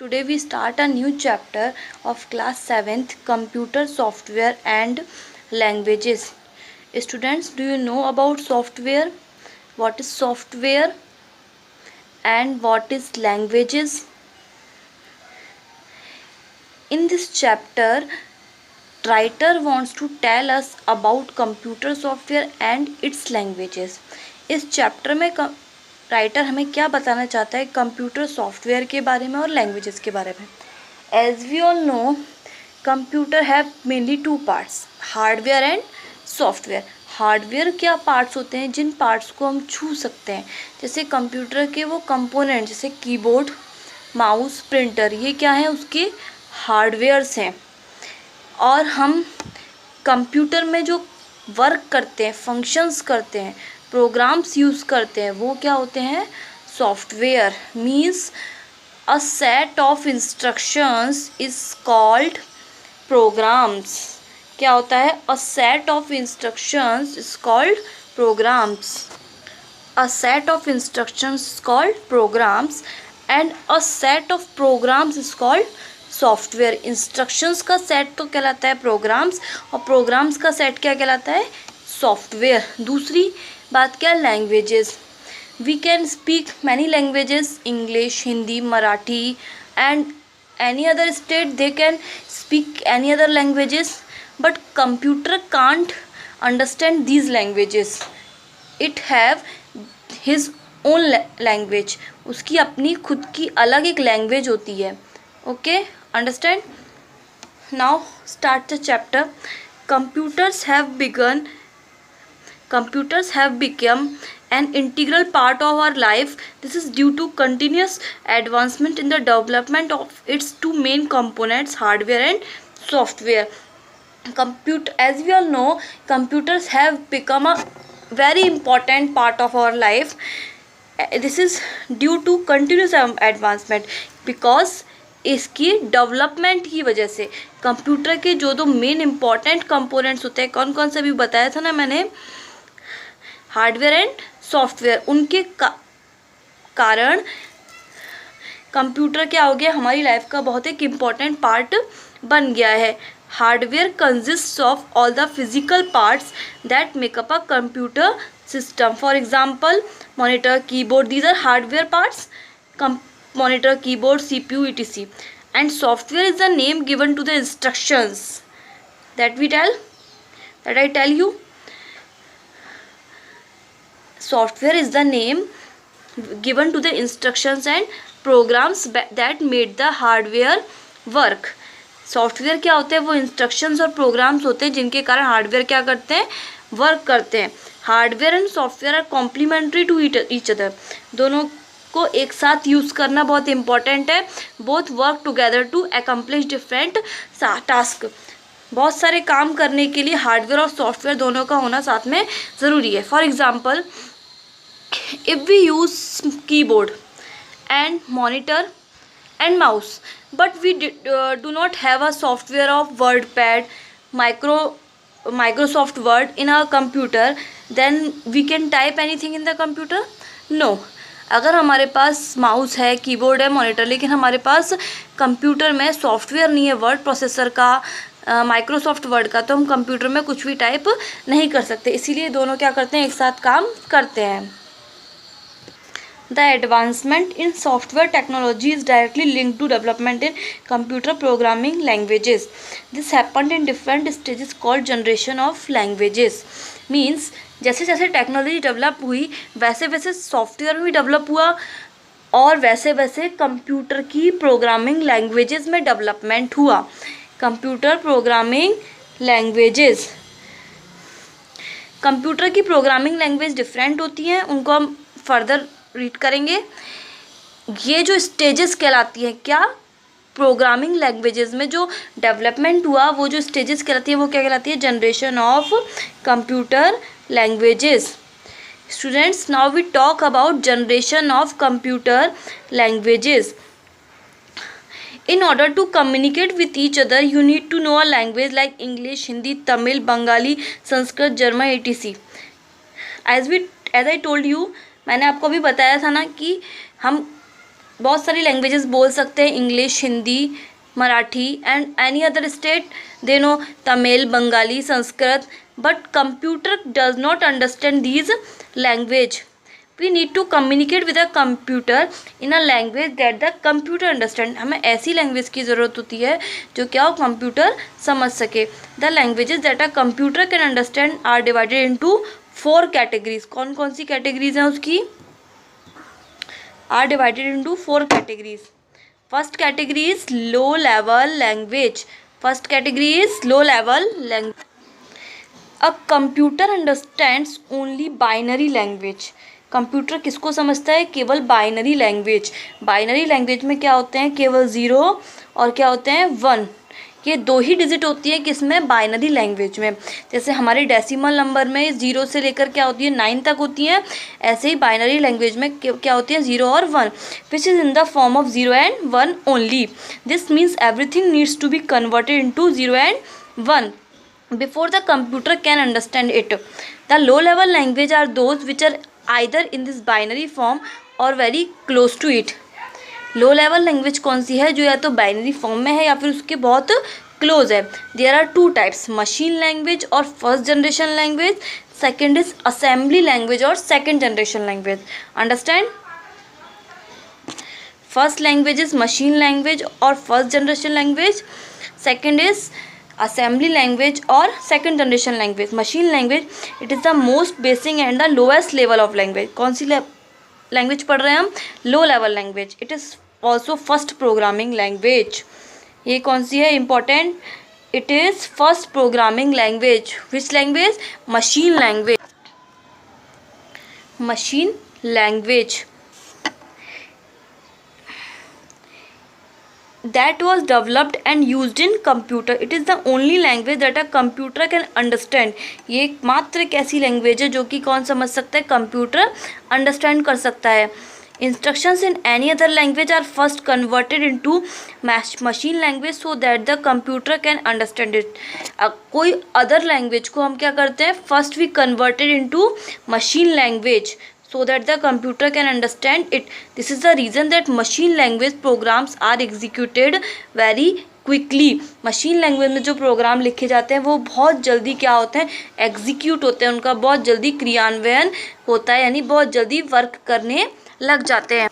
Today we start a new chapter of class 7th Computer Software and Languages. Students, do you know about software? What is software and what is languages? In this chapter, writer wants to tell us about computer software and its languages. इस chapter में writer हमें क्या बताना चाहता है computer software के बारे में और लैंग्वेजेस के बारे में. As we all know, computer have mainly two parts, hardware and software. Hardware क्या पार्ट्स होते हैं जिन पार्ट्स को हम छू सकते हैं, जैसे कंप्यूटर के वो कंपोनेंट जैसे कीबोर्ड, माउस, प्रिंटर, ये क्या है उसके हार्डवेयर्स हैं. और हम कंप्यूटर में जो वर्क करते हैं, फंक्शंस करते हैं, प्रोग्राम्स यूज़ करते हैं, वो क्या होते हैं software. Means a set of instructions is called programs. क्या होता है a set of instructions is called programs. A set of instructions is called programs and a set of programs is called software. Instructions का set तो कहलाता है programmes और programmes का set क्या कहलाता है सॉफ्टवेयर. दूसरी बात क्या languages. We can speak many languages, English, Hindi, Marathi and any other state they can speak any other languages, but computer can't understand these languages. It have his own language. उसकी अपनी खुद की अलग एक लैंग्वेज होती है. Okay, understand. Now start the chapter. Computers have become an integral part of our life. This is due to continuous advancement in the development of its two main components, hardware and software. As we all know, computers have become a very important part of our life. This is due to continuous advancement because इसकी development की वजह से computer के जो दो main important components होते हैं, कौन कौन से भी बताया था ना मैंने, हार्डवेयर एंड सॉफ्टवेयर, उनके कारण कंप्यूटर क्या हो गया हमारी लाइफ का बहुत एक इम्पॉर्टेंट पार्ट बन गया है. Hardware consist of all the physical parts that make up a computer system. For example monitor, keyboard, these are hardware parts. Monitor, keyboard, CPU, etc. And software is the name given to the instructions that I tell you. Software is the name given to the instructions and programs that made the hardware work. Software क्या होते हैं वो instructions और programmes होते हैं जिनके कारण hardware क्या करते हैं वर्क करते हैं. Hardware and software are complementary to each other. दोनों को एक साथ यूज़ करना बहुत इंपॉर्टेंट है. Both work together to accomplish different task. बहुत सारे काम करने के लिए हार्डवेयर और सॉफ्टवेयर दोनों का होना साथ में ज़रूरी है. For example, if we use keyboard and monitor and mouse but we do not have a software of word pad, Microsoft Word in a computer, then we can type anything in the computer? No. अगर हमारे पास mouse है, keyboard है, monitor, लेकिन हमारे पास computer में software नहीं है वर्ड प्रोसेसर का, माइक्रोसॉफ्ट वर्ड का, तो हम कंप्यूटर में कुछ भी टाइप नहीं कर सकते. इसीलिए दोनों क्या करते हैं एक साथ काम करते हैं. The advancement in software technology is directly linked to development in computer programming languages. This happened in different stages called generation of languages. Means जैसे जैसे टेक्नोलॉजी डेवलप हुई वैसे वैसे सॉफ्टवेयर भी डेवलप हुआ और वैसे वैसे कंप्यूटर की प्रोग्रामिंग लैंग्वेजेस में डेवलपमेंट हुआ. कंप्यूटर प्रोग्रामिंग लैंग्वेजेस, कंप्यूटर की प्रोग्रामिंग लैंग्वेज डिफरेंट होती हैं, उनको हम फर्दर रीड करेंगे. ये जो स्टेजेस कहलाती हैं, क्या प्रोग्रामिंग लैंग्वेजेस में जो डेवलपमेंट हुआ वो जो स्टेजेस कहलाती है वो क्या कहलाती है generation of computer languages. Students, now we talk about generation of computer languages. In order to communicate with each other, you need to know a language like English, Hindi, Tamil, Bengali, Sanskrit, German, etc. As I told you, मैंने आपको अभी बताया था ना कि हम बहुत सारी लैंग्वेजेस बोल सकते हैं, English, Hindi, Marathi and any other state they know Tamil, Bengali, Sanskrit, but computer does not understand these language. We need to communicate with a computer in a language that the computer understand. हमें ऐसी लैंग्वेज की ज़रूरत होती है जो क्या हो, कंप्यूटर समझ सके. The languages that a computer can understand are divided into 4 categories. कौन कौन सी कैटेगरीज हैं उसकी? Are divided into 4 categories. First category is low level language. First category is low level language. A computer understands only binary language. Computer किसको समझता है? केवल binary language. Binary language में क्या होते हैं? केवल 0 और क्या होते हैं? 1. ये 2 ही डिजिट होती है किसमें? बाइनरी लैंग्वेज में. जैसे हमारे डेसिमल नंबर में 0 से लेकर क्या होती है? 9 तक होती हैं. ऐसे ही बाइनरी लैंग्वेज में क्या होती है? 0 और 1, which is in the form of 0 and 1 only. This means everything needs to be converted into 0 and 1 before the computer can understand it. The low level language are those which are either in this binary form or very close to it. Low level language कौन सी है? जो या तो binary form में है या फिर उसके बहुत क्लोज है. There are 2 types, machine language और first generation language. Second is assembly language और second generation language. Understand? First language is machine language और first generation language. Second is assembly language और second generation language. Machine language it is the most basic and the lowest level of language. कौन सी language पढ़ रहे हैं हम? Low level language. It is also first programming language. ये कौन सी है? Important. It is first programming language. Which language? Machine language. Machine language that was developed and used in computer. It is the only language that a computer can understand. ये मात्र एक ऐसी language है जो कि कौन समझ सकता है? कंप्यूटर अंडरस्टैंड कर सकता है. Instructions in any other language are first converted into machine language so that the computer can understand it. कोई अदर लैंग्वेज को हम क्या करते हैं? First we converted into machine language so that the computer can understand it. This is the reason that machine language programs are executed very quickly. Machine language में जो programme लिखे जाते हैं वो बहुत जल्दी क्या होते हैं? एग्जीक्यूट होते हैं. उनका बहुत जल्दी क्रियान्वयन होता है, यानी बहुत जल्दी वर्क करने लग जाते हैं.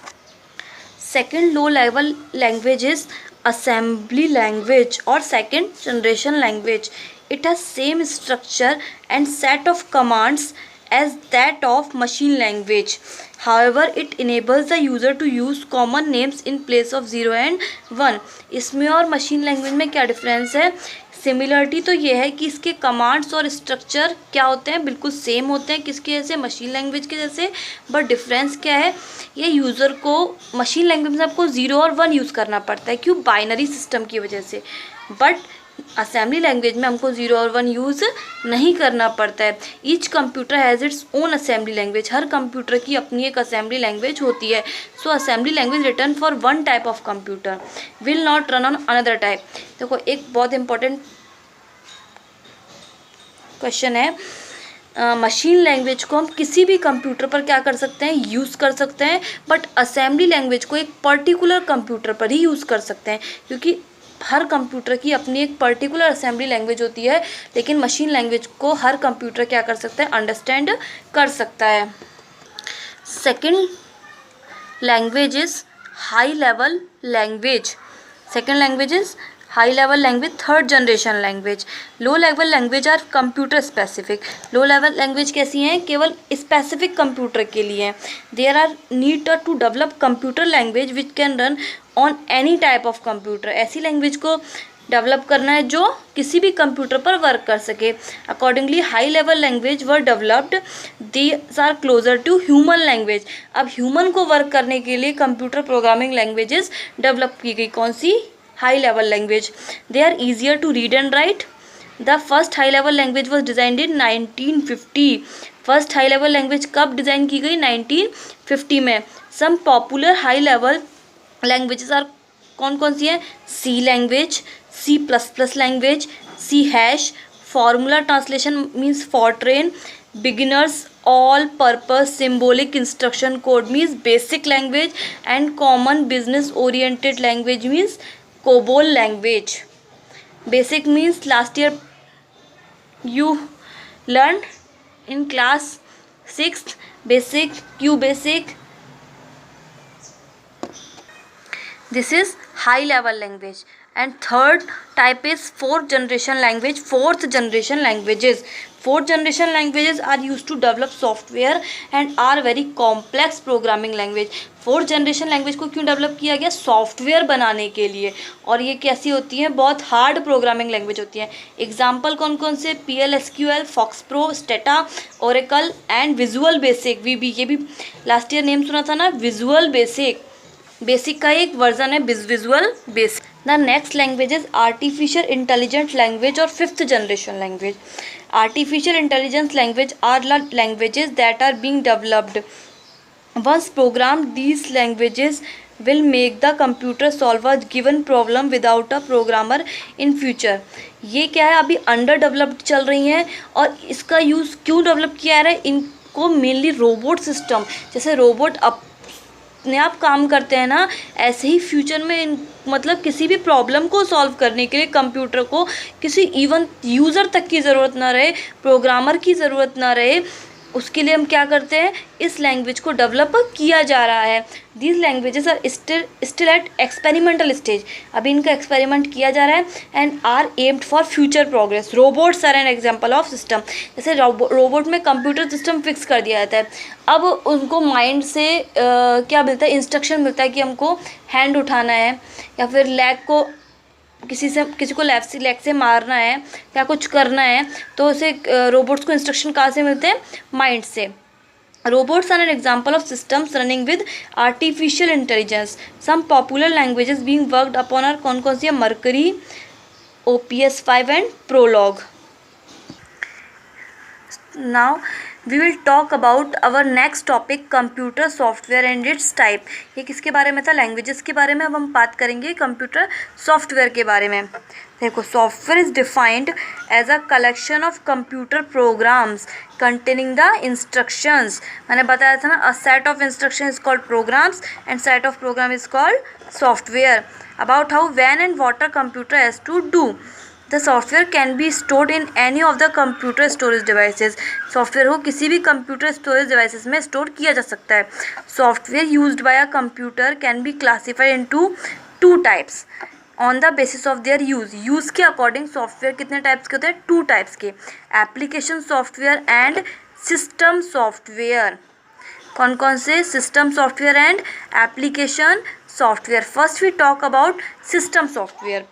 Second low level language is assembly language और second generation language. It has same structure and set of commands as that of machine language. However, it enables the user to use common names in place of 0 and 1. इसमें और machine language में क्या difference है? Similarity तो ये है कि इसके कमांड्स और स्ट्रक्चर क्या होते हैं? बिल्कुल सेम होते हैं. किसके जैसे? मशीन लैंग्वेज के जैसे. बट डिफरेंस क्या है? ये यूज़र को मशीन लैंग्वेज में आपको 0 और 1 यूज़ करना पड़ता है. क्यों? बाइनरी सिस्टम की वजह से. बट असेंबली लैंग्वेज में हमको 0 और 1 यूज़ नहीं करना पड़ता है. Each computer has its own assembly language. हर कंप्यूटर की अपनी एक असेंबली लैंग्वेज होती है. So assembly language written for one type of computer will not run on another type. देखो एक बहुत इंपॉर्टेंट क्वेश्चन है. मशीन लैंग्वेज को हम किसी भी कंप्यूटर पर क्या कर सकते हैं? यूज़ कर सकते हैं. बट असेंबली लैंग्वेज को एक पर्टिकुलर कंप्यूटर पर ही यूज़ कर सकते हैं, क्योंकि हर कंप्यूटर की अपनी एक पर्टिकुलर असेंबली लैंग्वेज होती है. लेकिन मशीन लैंग्वेज को हर कंप्यूटर क्या कर सकता है? अंडरस्टैंड कर सकता है. Second language is high level language. Second language is high level language. Third generation language. Low level language are computer specific. Low level language कैसी हैं? केवल स्पेसिफिक कंप्यूटर के लिए. There are need to develop computer language which can run on any type of computer. ऐसी language को develop करना है जो किसी भी कंप्यूटर पर वर्क कर सके. Accordingly high level language were developed. These are closer to human language. अब ह्यूमन को वर्क करने के लिए कंप्यूटर प्रोग्रामिंग लैंग्वेजेस डेवलप की गई. कौन सी? High level language. They are easier to read and write. The first high level language was designed in 1950. First high level language कब डिज़ाइन की गई? 1950 में. Some popular high level languages are कौन कौन सी हैं? C language, C++ language, C#, formula translation means FORTRAN, beginners all purpose symbolic instruction code means basic language, and common business oriented language means COBOL language. Basic means last year you learned in class 6th basic, Q basic. This is high level language. And third type is fourth generation language. Fourth generation languages are used to develop software and are very complex programming language. Fourth generation language को क्यों develop किया गया? Software बनाने के लिए. और ये कैसी होती हैं? बहुत हार्ड प्रोग्रामिंग लैंग्वेज होती हैं. एग्जाम्पल कौन कौन से? PL/SQL, FOXPRO, strata, Oracle and visual basic. VB, ये भी लास्ट ईयर नेम सुना था ना, विजुअल बेसिक. बेसिक का एक वर्जन है Visual Basic. The next language is artificial intelligent language और fifth generation language. Artificial intelligence language are languages that are being developed. Once programmed, these languages will make the computer solve a given problem without a programmer in future. ये क्या है? अभी under developed चल रही हैं. और इसका use क्यों डेवलप किया जा रहा है? इनको मेनली रोबोट सिस्टम, जैसे रोबोट अपने आप काम करते हैं ना, ऐसे ही फ्यूचर में मतलब किसी भी प्रॉब्लम को सॉल्व करने के लिए कंप्यूटर को किसी इवन यूज़र तक की ज़रूरत ना रहे, प्रोग्रामर की ज़रूरत ना रहे, उसके लिए हम क्या करते हैं? इस लैंग्वेज को डेवलप किया जा रहा है. These languages are still at experimental stage. अभी इनका एक्सपेरिमेंट किया जा रहा है. And are aimed for future progress. Robots are an example of system. जैसे रोबोट में कंप्यूटर सिस्टम फिक्स कर दिया जाता है. अब उनको माइंड से क्या मिलता है? इंस्ट्रक्शन मिलता है कि हमको हैंड उठाना है या फिर किसी को लेग से मारना है या कुछ करना है, तो उसे रोबोट्स को इंस्ट्रक्शन कहाँ से मिलते हैं? माइंड से. Robots are an example of systems running with artificial intelligence. Some popular languages being worked upon are कौन कौन सी है? Mercury, OPS5 and Prolog. Now we will talk about our next topic, computer software and its type. ये किसके बारे में था? Languages के बारे में. अब हम बात करेंगे कंप्यूटर सॉफ्टवेयर के बारे में. देखो, software is defined as a collection of computer programs containing the instructions. मैंने बताया था ना, a set of instruction is called programs and set of program is called software. About how, when and what a computer has to do. The software can be stored in any of the computer storage devices. सॉफ्टवेयर को किसी भी computer storage devices में store किया जा सकता है. Software used by a computer can be classified into 2 types on the basis of their use के अकॉर्डिंग सॉफ्टवेयर कितने टाइप्स के होते हैं? 2 टाइप्स के. Application software and system software. कौन कौन से? System software and application software. First we talk about system software.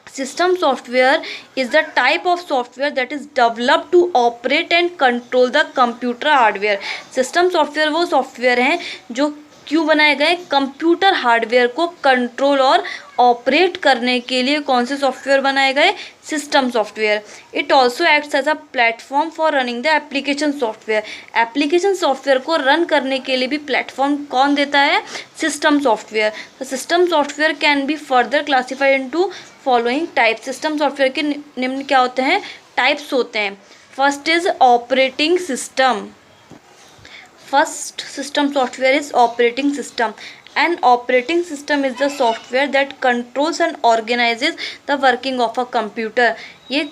System software is the type of software that is developed to operate and control the computer hardware. System software वो software हैं जो क्यों बनाए गए? Computer hardware को control और operate करने के लिए कौन से सॉफ्टवेयर बनाए गए? System software. It also acts as a platform for running the application software. Application software को रन करने के लिए भी प्लेटफॉर्म कौन देता है? System software. तो system software can be further classified into following type. सिस्टम सॉफ्टवेयर के निम्न क्या होते हैं? टाइप्स होते हैं. First is operating system. First system software is operating system. An operating system is the software that controls and organizes the working of a computer. ये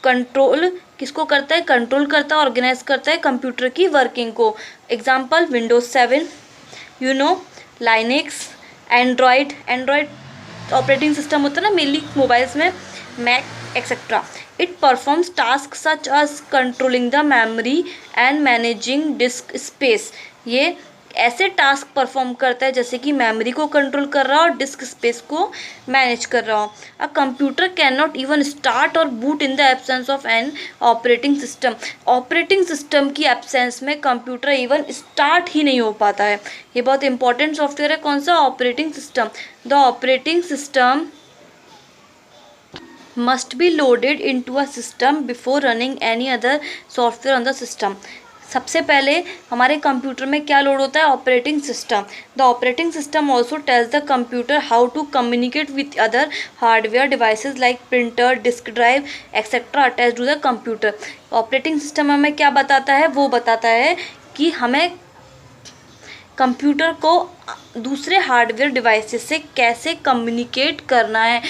कंट्रोल किसको करता है? कंट्रोल करता है, ऑर्गेनाइज करता है कंप्यूटर की वर्किंग को. Example Windows 7, Linux, Android operating system होता है ना मेनली मोबाइल्स में, Mac etcetera. It performs tasks such as controlling the memory and managing disk space. ये ऐसे टास्क परफॉर्म करता है जैसे कि मेमोरी को कंट्रोल कर रहा हो और डिस्क स्पेस को मैनेज कर रहा हो. अ कंप्यूटर कैन नॉट इवन स्टार्ट और boot in the absence of an operating system. Operating system की एब्सेंस में कंप्यूटर इवन स्टार्ट ही नहीं हो पाता है. ये बहुत इंपॉर्टेंट सॉफ्टवेयर है. कौन सा? Operating system. The operating system must be loaded into a system before running any other software on the system. सबसे पहले हमारे कंप्यूटर में क्या लोड होता है, operating system. The operating system also tells the computer how to communicate with other hardware devices like printer, disk drive etcetera attach to the computer. Operating system हमें क्या बताता है, वो बताता है कि हमें कंप्यूटर को दूसरे हार्डवेयर डिवाइसेस से कैसे कम्युनिकेट करना है।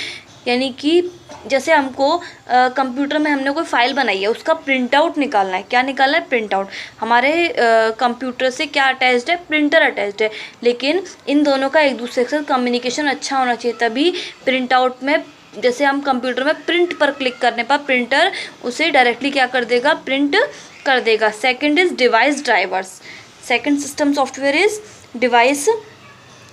यानी कि जैसे हमको कंप्यूटर में हमने कोई फाइल बनाई है, उसका प्रिंट आउट निकालना है। क्या निकालना है, प्रिंट आउट। हमारे कंप्यूटर से क्या अटैच्ड है, प्रिंटर अटैच्ड है। लेकिन इन दोनों का एक दूसरे के साथ कम्युनिकेशन अच्छा होना चाहिए, तभी प्रिंट आउट में, जैसे हम कंप्यूटर में प्रिंट पर क्लिक करने पर प्रिंटर उसे डायरेक्टली क्या कर देगा, प्रिंट कर देगा। Second is device drivers. Second system software is device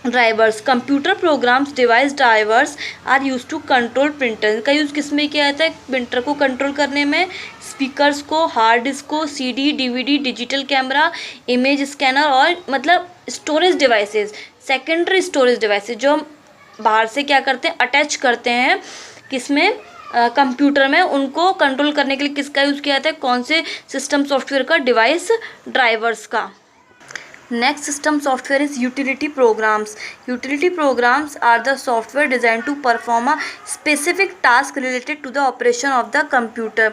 drivers. Computer programs device drivers are use to control printer. का यूज़ किस में किया जाता है, प्रिंटर को कंट्रोल करने में। स्पीकर्स को, हार्ड डिस्क को, CD, DVD, digital camera, image scanner और मतलब storage devices, secondary storage devices जो हम बाहर से क्या करते हैं, अटैच करते हैं किसमें, कंप्यूटर में, उनको कंट्रोल करने के लिए किसका यूज़ किया जाता है, कौन से सिस्टम सॉफ्टवेयर का, डिवाइस ड्राइवर्स का। Next system software is utility programs. Utility programs are the software designed to perform a specific task related to the operation of the computer.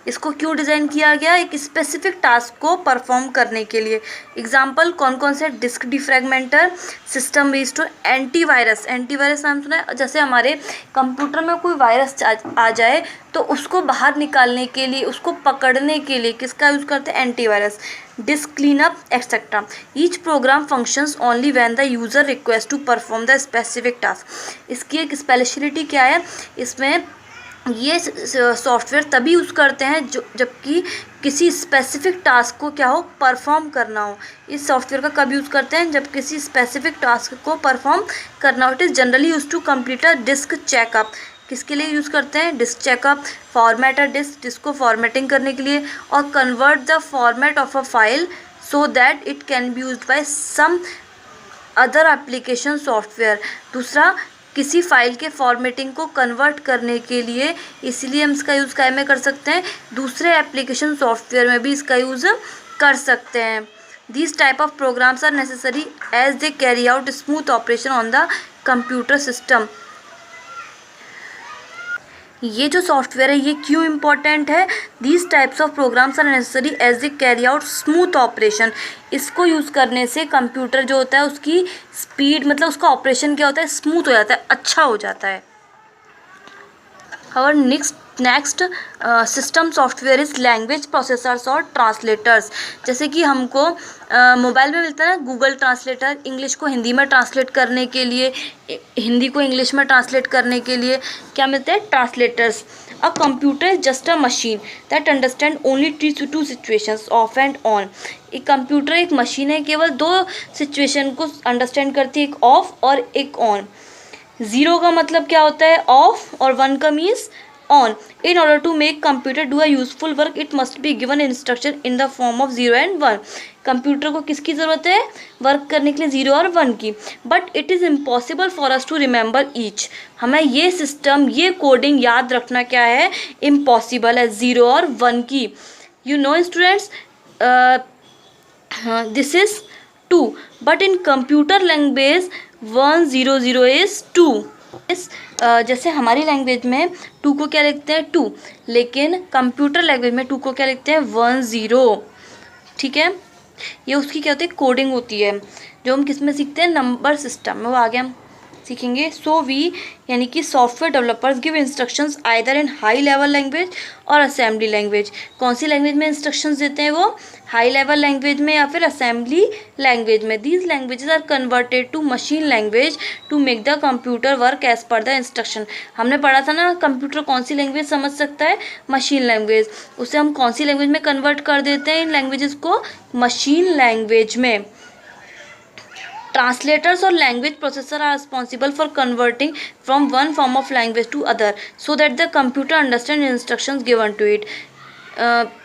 इसको क्यों डिज़ाइन किया गया, एक स्पेसिफिक टास्क को perform करने के लिए। एग्जाम्पल कौन कौन से, disk defragmenter, system restore, antivirus. Antivirus नाम सुना है, जैसे हमारे कंप्यूटर में कोई वायरस आ जाए तो उसको बाहर निकालने के लिए, उसको पकड़ने के लिए किसका यूज़ करते हैं, antivirus. Disk cleanup etcetera. Each program functions only when the user request to perform the specific task. इसकी एक स्पेशलिटी क्या है, इसमें ये सॉफ्टवेयर तभी यूज़ करते हैं जबकि किसी स्पेसिफिक टास्क को क्या हो, परफॉर्म करना हो। इस सॉफ्टवेयर का कब यूज़ करते हैं, जब किसी स्पेसिफिक टास्क को परफॉर्म करना हो। It is generally use to complete a disk checkup. किसके लिए यूज़ करते हैं, disk checkup, format a disk को फॉर्मेटिंग करने के लिए, और convert the format of a file so that it can be used by some other application software. दूसरा, किसी फाइल के फॉर्मेटिंग को कन्वर्ट करने के लिए, इसलिए हम इसका यूज़ क्या में कर सकते हैं, दूसरे एप्लीकेशन सॉफ्टवेयर में भी इसका यूज़ कर सकते हैं। These type of programs are necessary as they carry out smooth operation on the computer system. ये जो सॉफ्टवेयर है ये क्यों इम्पॉर्टेंट है, these types of programs are necessary as they carry out smooth operation. इसको यूज़ करने से computer जो होता है उसकी स्पीड, मतलब उसका ऑपरेशन क्या होता है, स्मूथ हो जाता है, अच्छा हो जाता है। और next system software is language processors और ट्रांसलेटर्स। जैसे कि हमको मोबाइल में मिलता है ना गूगल ट्रांसलेटर, इंग्लिश को हिंदी में ट्रांसलेट करने के लिए, हिंदी को इंग्लिश में ट्रांसलेट करने के लिए क्या मिलते हैं, translators. A computer is just a machine that understand only two situations, off and on. एक कंप्यूटर एक मशीन है, केवल दो सिचुएशन को अंडरस्टैंड करती है, एक ऑफ और एक ऑन। ज़ीरो का मतलब क्या होता है, ऑफ, और वन का means on. In order to make computer do a useful work, it must be given instruction in the form of 0 and 1. Computer को किसकी ज़रूरत है, वर्क करने के लिए 0 और 1 की। But it is impossible for us to remember each. हमें ये सिस्टम, ये कोडिंग याद रखना क्या है, इम्पॉसिबल है, 0 और 1 की। You know students, this is 2, but in computer language 1 0 0 is 2। इस जैसे हमारी लैंग्वेज में 2 को क्या लिखते हैं, 2, लेकिन कंप्यूटर लैंग्वेज में 2 को क्या लिखते हैं, 1 0। ठीक है, ये उसकी क्या होती है, कोडिंग होती है, जो हम किस में सीखते हैं, नंबर सिस्टम में, वो आगे हम सीखेंगे। सो वी यानी कि software developers give instructions either in high level language और असेंबली लैंग्वेज। कौन सी लैंग्वेज में इंस्ट्रक्शंस देते हैं, वो हाई लेवल लैंग्वेज में या फिर असेंबली लैंग्वेज में। These languages are converted to machine language to make the computer work as per the instruction. हमने पढ़ा था ना, कंप्यूटर कौन सी लैंग्वेज समझ सकता है, मशीन लैंग्वेज। उसे हम कौन सी लैंग्वेज में कन्वर्ट कर देते हैं, इन लैंग्वेजेस को मशीन लैंग्वेज में। Translators or language processor are responsible for converting from one form of language to other so that the computer understands instructions given to it.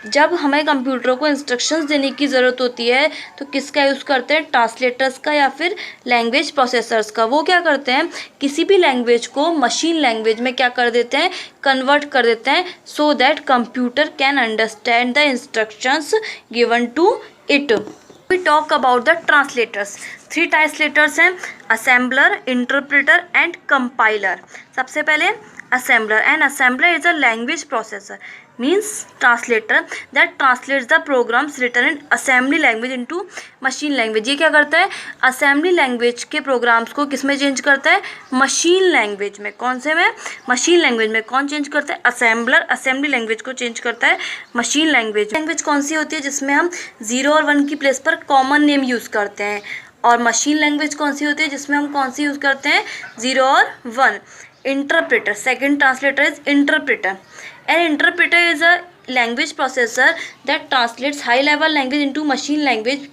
जब हमें कंप्यूटर को इंस्ट्रक्शंस देने की ज़रूरत होती है तो किसका यूज़ करते हैं, ट्रांसलेटर्स का या फिर लैंग्वेज प्रोसेसर्स का। वो क्या करते हैं, किसी भी लैंग्वेज को मशीन लैंग्वेज में क्या कर देते हैं, कन्वर्ट कर देते हैं, so that computer can understand the instructions given to it. We talk about the translators. 3 translators हैं, assembler, interpreter and compiler. सबसे पहले assembler, and assembler is a language processor, means translator that translates the programs written in assembly language into machine language. ये क्या करता है, assembly language के programs को किस में चेंज करता है, machine language में. कौन से में, machine language में. कौन चेंज करता है, assembler assembly language को चेंज करता है machine language. लैंग्वेज कौन सी होती है, जिसमें हम 0 और 1 की प्लेस पर कॉमन नेम यूज़ करते हैं. और मशीन लैंग्वेज कौन सी होती है, जिसमें हम कौन सी यूज़ करते हैं, 0 और 1. Interpreter, second translator is interpreter. N interpreter is a language processor that translates high level language into machine language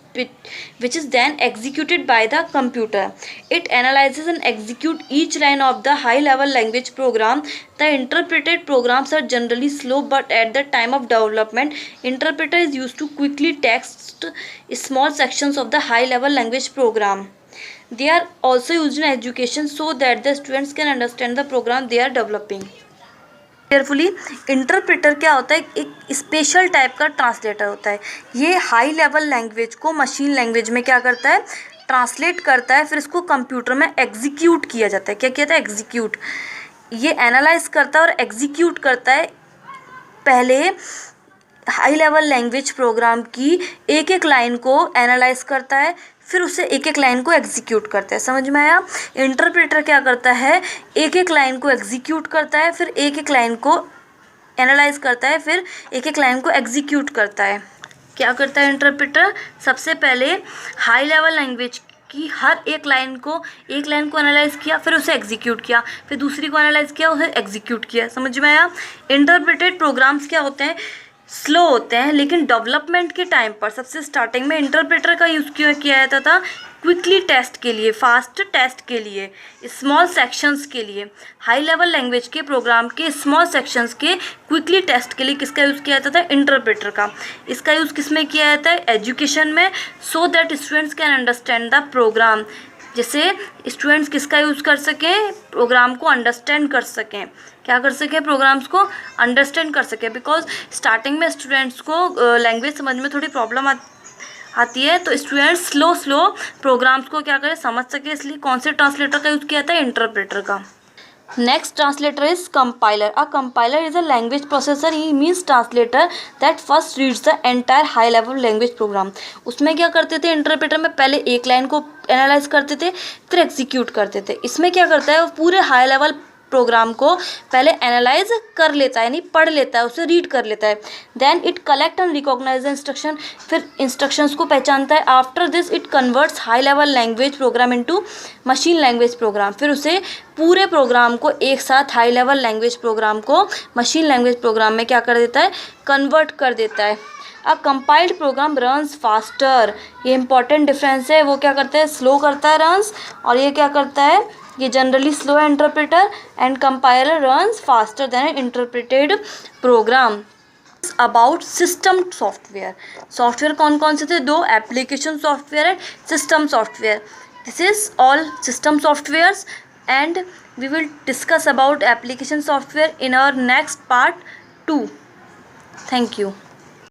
which is then executed by the computer. It analyzes and executes each line of the high level language program. The interpreted programs are generally slow, but at the time of development, interpreter is used to quickly text small sections of the high level language program. They are also used in education so that the students can understand the program they are developing. Carefully, interpreter क्या होता है, एक special type का translator होता है. ये high level language को machine language में क्या करता है, ट्रांसलेट करता है, फिर इसको कंप्यूटर में एग्जीक्यूट किया जाता है. क्या किया था, एग्जीक्यूट. ये एनालाइज करता है और एग्जीक्यूट करता है पहले हाई लेवल लैंग्वेज प्रोग्राम की एक एक लाइन को एनालाइज करता है, फिर उसे एक एक लाइन को एग्जीक्यूट करता है. समझ में आया. इंटरप्रेटर क्या करता है, एक एक लाइन को एग्जीक्यूट करता है, फिर एक एक लाइन को एनालाइज करता है, फिर एक एक लाइन को एग्जीक्यूट करता है. क्या करता है इंटरप्रेटर, सबसे पहले हाई लेवल लैंग्वेज की हर एक लाइन को एनालाइज किया, फिर उसे एग्जीक्यूट किया, फिर दूसरी को एनालाइज किया, उसे एग्जीक्यूट किया. समझ में आया. इंटरप्रेटेड प्रोग्राम्स क्या होते हैं, स्लो होते हैं, लेकिन डेवलपमेंट के टाइम पर सबसे स्टार्टिंग में इंटरप्रेटर का यूज़ क्यों किया जाता था, क्विकली टेस्ट के लिए, फास्ट टेस्ट के लिए, स्मॉल सेक्शंस के लिए. हाई लेवल लैंग्वेज के प्रोग्राम के स्मॉल सेक्शंस के क्विकली टेस्ट के लिए किसका यूज़ किया जाता था, इंटरप्रेटर का. इसका यूज़ किस में किया जाता है, एजुकेशन में, so that students can understand the program. जैसे स्टूडेंट्स किसका यूज़ कर सकें, प्रोग्राम को अंडरस्टैंड कर सकें. क्या कर सकें, प्रोग्राम्स को अंडरस्टैंड कर सकें. बिकॉज स्टार्टिंग में स्टूडेंट्स को लैंग्वेज समझ में थोड़ी प्रॉब्लम आती है, तो स्टूडेंट्स स्लो प्रोग्राम्स को क्या करें, समझ सके. इसलिए कौन से ट्रांसलेटर का यूज़ किया था, इंटरप्रेटर का. Next translator is compiler. A compiler is a language processor. He means translator that first reads the entire high level language program. उसमें क्या करते थे इंटरप्रेटर में, पहले एक लाइन को एनालाइज करते थे, फिर एग्जीक्यूट करते थे. इसमें क्या करता है, वो पूरे हाई लेवल प्रोग्राम को पहले एनालाइज कर लेता है, यानी पढ़ लेता है, उसे रीड कर लेता है. Then it collect and recognise instruction, फिर इंस्ट्रक्शंस को पहचानता है. After this it converts high level language program into machine language program. फिर उसे पूरे प्रोग्राम को एक साथ हाई लेवल लैंग्वेज प्रोग्राम को मशीन लैंग्वेज प्रोग्राम में क्या कर देता है, कन्वर्ट कर देता है. A compiled program runs faster. ये इंपॉर्टेंट डिफरेंस है. वो क्या करता है, स्लो करता है रन्स, और ये क्या करता है, ये जनरली स्लो है interpreter, and compiler runs faster than interpreted program. About system software. Software कौन कौन से थे, 2, application software and system software. This is all system softwares, and we will discuss about application software in our next part 2. Thank you.